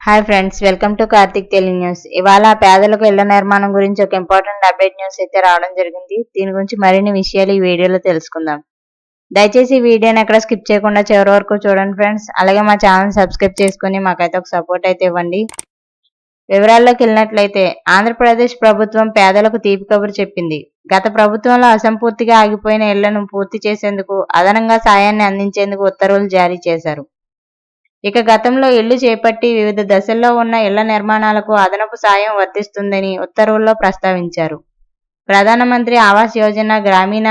Hi friends, welcome to Karthik Telugu news. ఇవాళ పేదలకు ఇళ్ల నిర్మాణం గురించి ఒక ఇంపార్టెంట్ అప్డేట్ న్యూస్ అయితే రావడం జరిగింది. దీని గురించి మరిన్ని విషయాలు ఈ వీడియోలో తెలుసుకుందాం. దయచేసి ఈ వీడియోని ఎక్కడ స్కిప్ చేయకుండా చివరి వరకు చూడండి ఫ్రెండ్స్. అలాగే మా ఛానల్ సబ్స్క్రైబ్ చేసుకుని మాకైతే ఒక సపోర్ట్ అయితే ఇవ్వండి. వివరాల్లోకి వెళ్ళినట్లయితే ఆంధ్రప్రదేశ్ ప్రభుత్వం పేదలకు తీపి కబురు చెప్పింది. గత ప్రభుత్వంలో అసంపూర్తిగా ఆగిపోయిన ఇళ్లను పూర్తి చేసేందుకు అదనంగా సాయాన్ని అందించేందుకు ఉత్తర్వులు జారీ చేశారు. ఇక గతంలో ఇళ్లు చేపట్టి వివిధ దశల్లో ఉన్న ఇళ్ల నిర్మాణాలకు అదనపు సాయం వర్తిస్తుందని ఉత్తర్వుల్లో ప్రస్తావించారు. ప్రధానమంత్రి ఆవాస్ యోజన గ్రామీణ,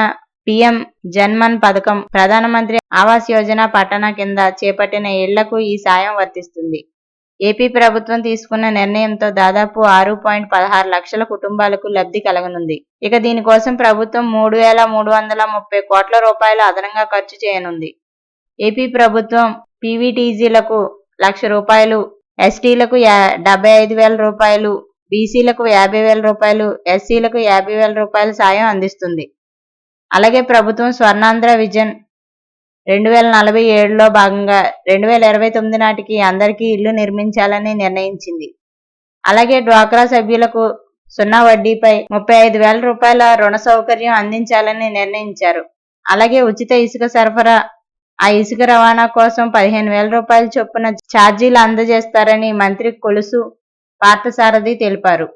పీఎం జన్మన్ పథకం, ప్రధానమంత్రి ఆవాస్ యోజన పట్టణ కింద చేపట్టిన ఇళ్లకు ఈ సాయం వర్తిస్తుంది. ఏపీ ప్రభుత్వం తీసుకున్న నిర్ణయంతో దాదాపు 6.16 లక్షల కుటుంబాలకు లబ్ధి కలగనుంది. ఇక దీనికోసం ప్రభుత్వం 3,330 కోట్ల రూపాయలు అదనంగా ఖర్చు చేయనుంది. ఏపీ ప్రభుత్వం పీవీటీజీలకు ₹1,00,000, ఎస్టీలకు ₹75,000, బీసీలకు ₹50,000, ఎస్సీలకు ₹50,000 సాయం అందిస్తుంది. అలాగే ప్రభుత్వం స్వర్ణాంధ్ర విజన్ 2047లో భాగంగా 2029 నాటికి అందరికీ ఇళ్లు నిర్మించాలని నిర్ణయించింది. అలాగే డ్వాక్రా సభ్యులకు 0 వడ్డీపై ₹35,000 రుణ సౌకర్యం అందించాలని నిర్ణయించారు. అలాగే ఉచిత ఇసుక సరఫరా, ఆ ఇసుక రవాణా కోసం ₹15,000 చొప్పున ఛార్జీలు అందజేస్తారని మంత్రి కొలుసు పార్థసారథి తెలిపారు.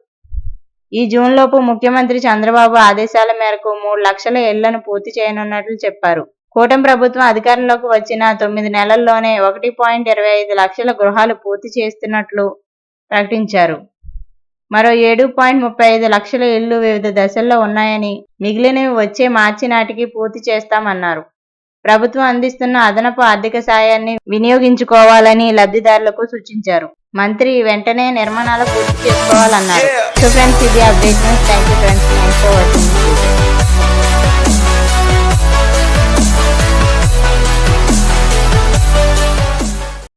ఈ జూన్లోపు ముఖ్యమంత్రి చంద్రబాబు ఆదేశాల మేరకు 3 లక్షల ఇళ్లను పూర్తి చేయనున్నట్లు చెప్పారు. కూటమి ప్రభుత్వం అధికారంలోకి వచ్చిన 9 నెలల్లోనే 1.25 లక్షల గృహాలు పూర్తి చేస్తున్నట్లు ప్రకటించారు. మరో 7.35 లక్షల ఇళ్లు వివిధ దశల్లో ఉన్నాయని, మిగిలినవి వచ్చే మార్చి నాటికి పూర్తి చేస్తామన్నారు. ప్రభుత్వం అందిస్తున్న అదనపు ఆర్థిక సాయాన్ని వినియోగించుకోవాలని లబ్ధిదారులకు సూచించారు. మంత్రి వెంటనే నిర్మాణాలు పూర్తి చేసుకోవాలన్నారు. సో ఫ్రెండ్స్, ఇది update news. Thank you friends. Thanks for watching.